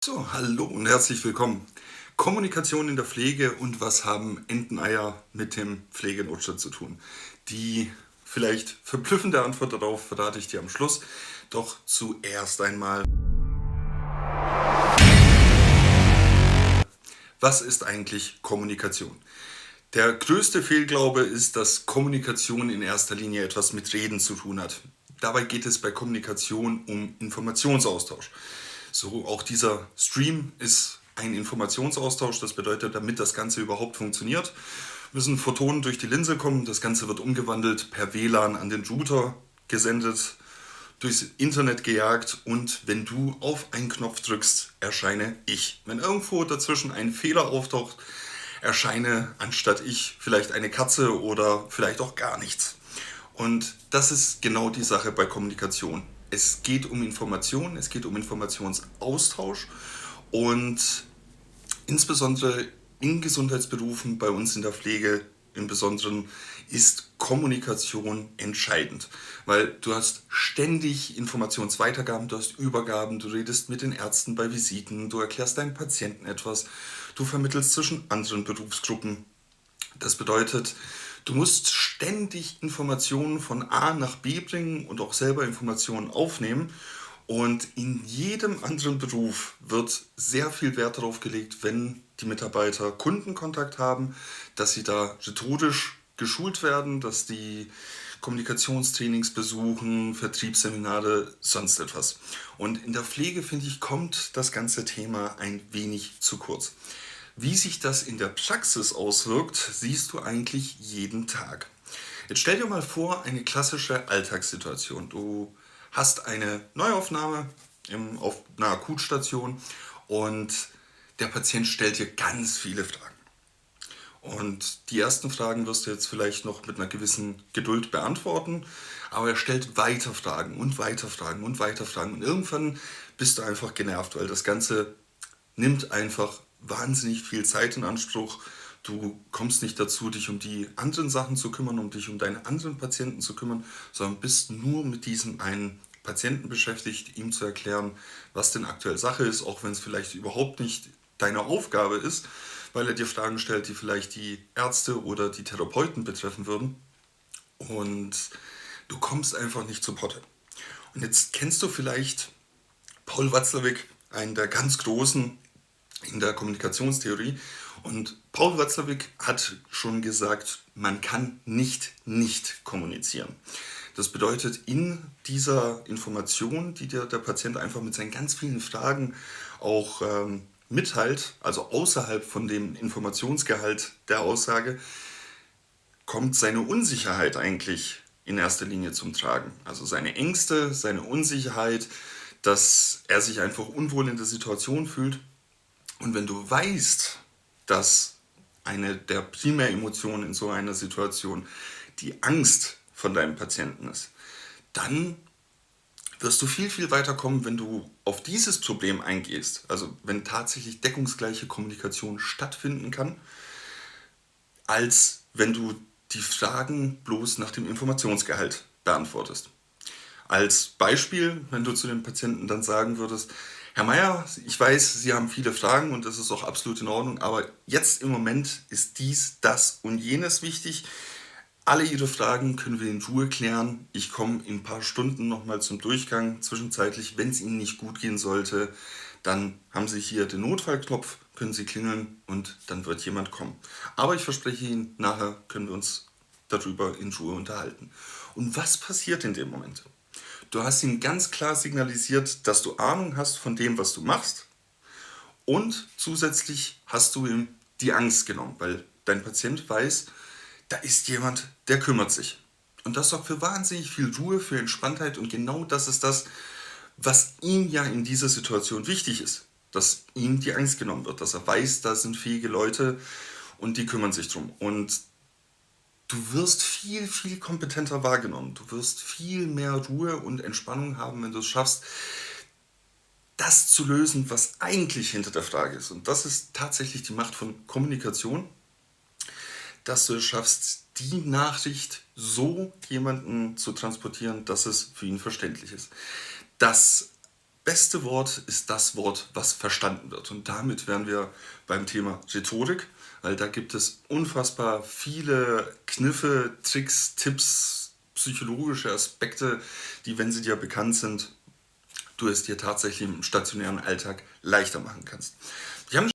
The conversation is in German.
So, hallo und herzlich willkommen. Kommunikation in der Pflege und was haben Enteneier mit dem Pflegenotstand zu tun? Die vielleicht verblüffende Antwort darauf verrate ich dir am Schluss. Doch zuerst einmal, was ist eigentlich Kommunikation? Der größte Fehlglaube ist, dass Kommunikation in erster Linie etwas mit Reden zu tun hat. Dabei geht es bei Kommunikation um Informationsaustausch. So, auch dieser Stream ist ein Informationsaustausch. Das bedeutet, damit das Ganze überhaupt funktioniert, müssen Photonen durch die Linse kommen. Das Ganze wird umgewandelt per WLAN an den Router gesendet, durchs Internet gejagt und wenn du auf einen Knopf drückst, erscheine ich. Wenn irgendwo dazwischen ein Fehler auftaucht, erscheine anstatt ich vielleicht eine Katze oder vielleicht auch gar nichts. Und das ist genau die Sache bei Kommunikation. Es geht um Information, es geht um Informationsaustausch und insbesondere in Gesundheitsberufen, bei uns in der Pflege im Besonderen, ist Kommunikation entscheidend. Weil du hast ständig Informationsweitergaben, du hast Übergaben, du redest mit den Ärzten bei Visiten, du erklärst deinen Patienten etwas, du vermittelst zwischen anderen Berufsgruppen. Das bedeutet, du musst ständig Informationen von A nach B bringen und auch selber Informationen aufnehmen. Und in jedem anderen Beruf wird sehr viel Wert darauf gelegt, wenn die Mitarbeiter Kundenkontakt haben, dass sie da rhetorisch geschult werden, dass die Kommunikationstrainings besuchen, Vertriebsseminare, sonst etwas. Und in der Pflege, finde ich, kommt das ganze Thema ein wenig zu kurz. Wie sich das in der Praxis auswirkt, siehst du eigentlich jeden Tag. Jetzt stell dir mal vor, eine klassische Alltagssituation. Du hast eine Neuaufnahme auf einer Akutstation und der Patient stellt dir ganz viele Fragen. Und die ersten Fragen wirst du jetzt vielleicht noch mit einer gewissen Geduld beantworten, aber er stellt weiter Fragen und weiter Fragen und weiter Fragen. Und irgendwann bist du einfach genervt, weil das Ganze nimmt einfach wahnsinnig viel Zeit in Anspruch. Du kommst nicht dazu, dich um die anderen Sachen zu kümmern, um dich um deine anderen Patienten zu kümmern, sondern bist nur mit diesem einen Patienten beschäftigt, ihm zu erklären, was denn aktuell Sache ist, auch wenn es vielleicht überhaupt nicht deine Aufgabe ist, weil er dir Fragen stellt, die vielleicht die Ärzte oder die Therapeuten betreffen würden. Und du kommst einfach nicht zu Potte. Und jetzt kennst du vielleicht Paul Watzlawick, einen der ganz Großen in der Kommunikationstheorie. Und Paul Watzlawick hat schon gesagt, man kann nicht kommunizieren. Das bedeutet, in dieser Information, die dir der Patient einfach mit seinen ganz vielen Fragen auch mitteilt, also außerhalb von dem Informationsgehalt der Aussage, kommt seine Unsicherheit eigentlich in erster Linie zum Tragen. Also seine Ängste, seine Unsicherheit, dass er sich einfach unwohl in der Situation fühlt. Und wenn du weißt, dass eine der Primäremotionen in so einer Situation die Angst von deinem Patienten ist, dann wirst du viel weiterkommen, wenn du auf dieses Problem eingehst. Also wenn tatsächlich deckungsgleiche Kommunikation stattfinden kann, als wenn du die Fragen bloß nach dem Informationsgehalt beantwortest. Als Beispiel, wenn du zu dem Patienten dann sagen würdest, Herr Meier, ich weiß, Sie haben viele Fragen und das ist auch absolut in Ordnung, aber jetzt im Moment ist dies, das und jenes wichtig. Alle Ihre Fragen können wir in Ruhe klären. Ich komme in ein paar Stunden nochmal zum Durchgang. Zwischenzeitlich, wenn es Ihnen nicht gut gehen sollte, dann haben Sie hier den Notfallknopf, können Sie klingeln und dann wird jemand kommen. Aber ich verspreche Ihnen, nachher können wir uns darüber in Ruhe unterhalten. Und was passiert in dem Moment? Du hast ihm ganz klar signalisiert, dass du Ahnung hast von dem, was du machst. Und zusätzlich hast du ihm die Angst genommen, weil dein Patient weiß, da ist jemand, der kümmert sich. Und das sorgt für wahnsinnig viel Ruhe, für Entspanntheit und genau das ist das, was ihm ja in dieser Situation wichtig ist. Dass ihm die Angst genommen wird, dass er weiß, da sind fähige Leute und die kümmern sich drum. Und du wirst viel kompetenter wahrgenommen. Du wirst viel mehr Ruhe und Entspannung haben, wenn du es schaffst, das zu lösen, was eigentlich hinter der Frage ist. Und das ist tatsächlich die Macht von Kommunikation, dass du es schaffst, die Nachricht so jemanden zu transportieren, dass es für ihn verständlich ist. Das beste Wort ist das Wort, was verstanden wird. Und damit wären wir beim Thema Rhetorik, weil da gibt es unfassbar viele Kniffe, Tricks, Tipps, psychologische Aspekte, die, wenn sie dir bekannt sind, du es dir tatsächlich im stationären Alltag leichter machen kannst. Wir haben